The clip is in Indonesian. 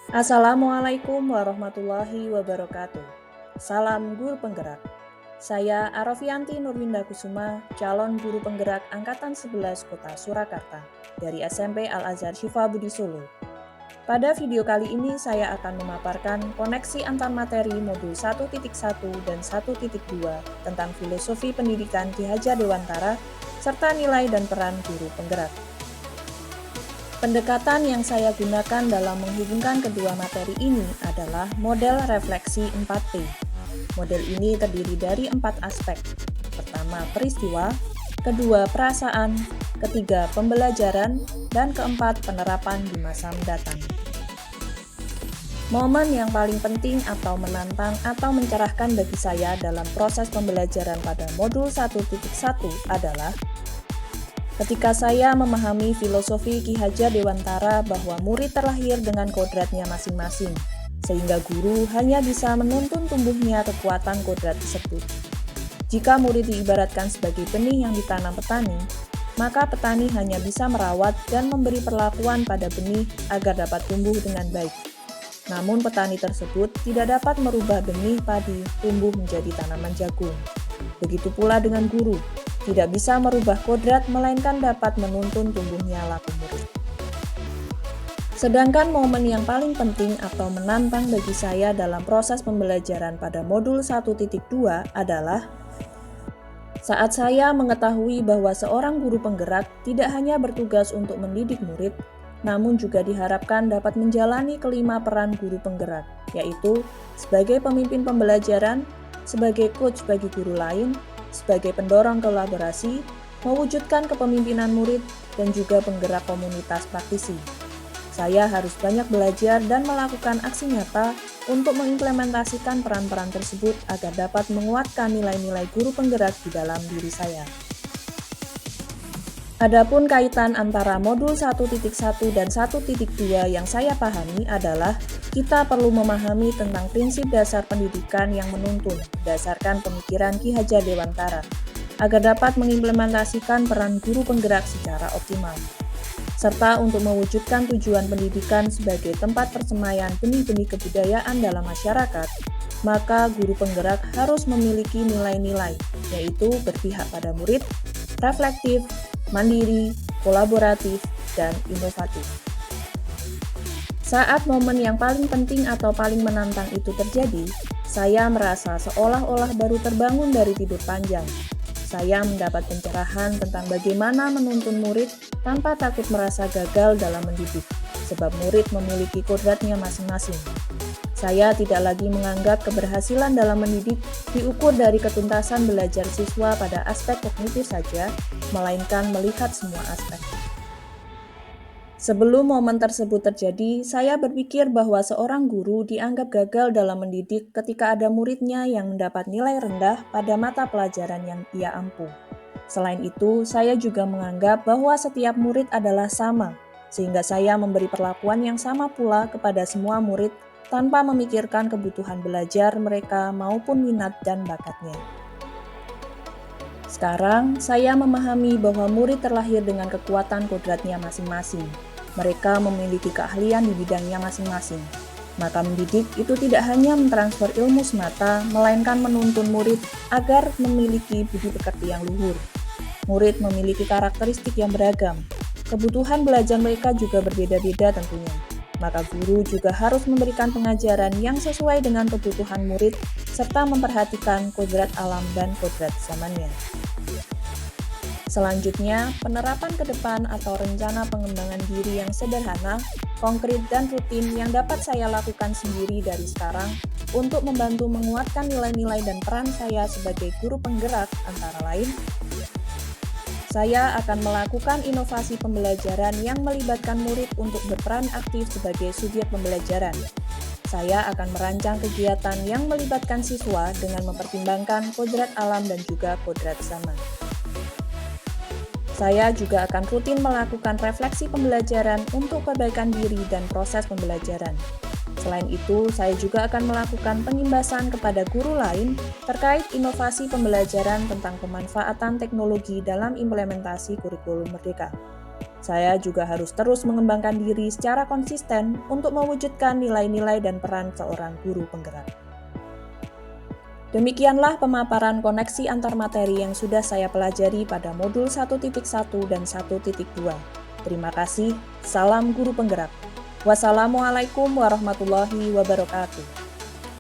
Assalamualaikum warahmatullahi wabarakatuh. Salam guru penggerak. Saya Arofianti Nurwinda Kusuma, calon guru penggerak Angkatan 11 Kota Surakarta dari SMP Al-Azhar Syifa Budi Solo. Pada video kali ini saya akan memaparkan koneksi antar materi modul 1.1 dan 1.2 tentang filosofi pendidikan Ki Hajar Dewantara serta nilai dan peran guru penggerak. Pendekatan yang saya gunakan dalam menghubungkan kedua materi ini adalah model refleksi 4P. Model ini terdiri dari 4 aspek. Pertama, peristiwa, kedua, perasaan, ketiga, pembelajaran, dan keempat, penerapan di masa mendatang. Momen yang paling penting atau menantang atau mencerahkan bagi saya dalam proses pembelajaran pada modul 1.1 adalah ketika saya memahami filosofi Ki Hajar Dewantara bahwa murid terlahir dengan kodratnya masing-masing, sehingga guru hanya bisa menuntun tumbuhnya kekuatan kodrat tersebut. Jika murid diibaratkan sebagai benih yang ditanam petani, maka petani hanya bisa merawat dan memberi perlakuan pada benih agar dapat tumbuh dengan baik. Namun petani tersebut tidak dapat merubah benih padi tumbuh menjadi tanaman jagung. Begitu pula dengan guru, tidak bisa merubah kodrat melainkan dapat menuntun tumbuhnya laku murid. Sedangkan momen yang paling penting atau menantang bagi saya dalam proses pembelajaran pada modul 1.2 adalah saat saya mengetahui bahwa seorang guru penggerak tidak hanya bertugas untuk mendidik murid, namun juga diharapkan dapat menjalani kelima peran guru penggerak, yaitu sebagai pemimpin pembelajaran, sebagai coach bagi guru lain, sebagai pendorong kolaborasi, mewujudkan kepemimpinan murid, dan juga penggerak komunitas praktisi. Saya harus banyak belajar dan melakukan aksi nyata untuk mengimplementasikan peran-peran tersebut agar dapat menguatkan nilai-nilai guru penggerak di dalam diri saya. Adapun kaitan antara modul 1.1 dan 1.2 yang saya pahami adalah kita perlu memahami tentang prinsip dasar pendidikan yang menuntun berdasarkan pemikiran Ki Hajar Dewantara agar dapat mengimplementasikan peran guru penggerak secara optimal. Serta untuk mewujudkan tujuan pendidikan sebagai tempat persemaian benih-benih kebudayaan dalam masyarakat, maka guru penggerak harus memiliki nilai-nilai, yaitu berpihak pada murid, reflektif, mandiri, kolaboratif, dan inovatif. Saat momen yang paling penting atau paling menantang itu terjadi, saya merasa seolah-olah baru terbangun dari tidur panjang. Saya mendapat pencerahan tentang bagaimana menuntun murid tanpa takut merasa gagal dalam mendidik, sebab murid memiliki kodratnya masing-masing. Saya tidak lagi menganggap keberhasilan dalam mendidik diukur dari ketuntasan belajar siswa pada aspek kognitif saja, melainkan melihat semua aspek. Sebelum momen tersebut terjadi, saya berpikir bahwa seorang guru dianggap gagal dalam mendidik ketika ada muridnya yang mendapat nilai rendah pada mata pelajaran yang ia ampuh. Selain itu, saya juga menganggap bahwa setiap murid adalah sama, sehingga saya memberi perlakuan yang sama pula kepada semua murid tanpa memikirkan kebutuhan belajar mereka maupun minat dan bakatnya. Sekarang, saya memahami bahwa murid terlahir dengan kekuatan kodratnya masing-masing. Mereka memiliki keahlian di bidangnya masing-masing. Maka mendidik itu tidak hanya mentransfer ilmu semata, melainkan menuntun murid agar memiliki budi pekerti yang luhur. Murid memiliki karakteristik yang beragam. Kebutuhan belajar mereka juga berbeda-beda tentunya. Maka guru juga harus memberikan pengajaran yang sesuai dengan kebutuhan murid serta memperhatikan kodrat alam dan kodrat zamannya. Selanjutnya, penerapan ke depan atau rencana pengembangan diri yang sederhana, konkret, dan rutin yang dapat saya lakukan sendiri dari sekarang untuk membantu menguatkan nilai-nilai dan peran saya sebagai guru penggerak antara lain, saya akan melakukan inovasi pembelajaran yang melibatkan murid untuk berperan aktif sebagai subjek pembelajaran. Saya akan merancang kegiatan yang melibatkan siswa dengan mempertimbangkan kodrat alam dan juga kodrat zaman. Saya juga akan rutin melakukan refleksi pembelajaran untuk perbaikan diri dan proses pembelajaran. Selain itu, saya juga akan melakukan pengimbasan kepada guru lain terkait inovasi pembelajaran tentang pemanfaatan teknologi dalam implementasi kurikulum merdeka. Saya juga harus terus mengembangkan diri secara konsisten untuk mewujudkan nilai-nilai dan peran seorang guru penggerak. Demikianlah pemaparan koneksi antar materi yang sudah saya pelajari pada modul 1.1 dan 1.2. Terima kasih, salam guru penggerak. Wassalamualaikum warahmatullahi wabarakatuh.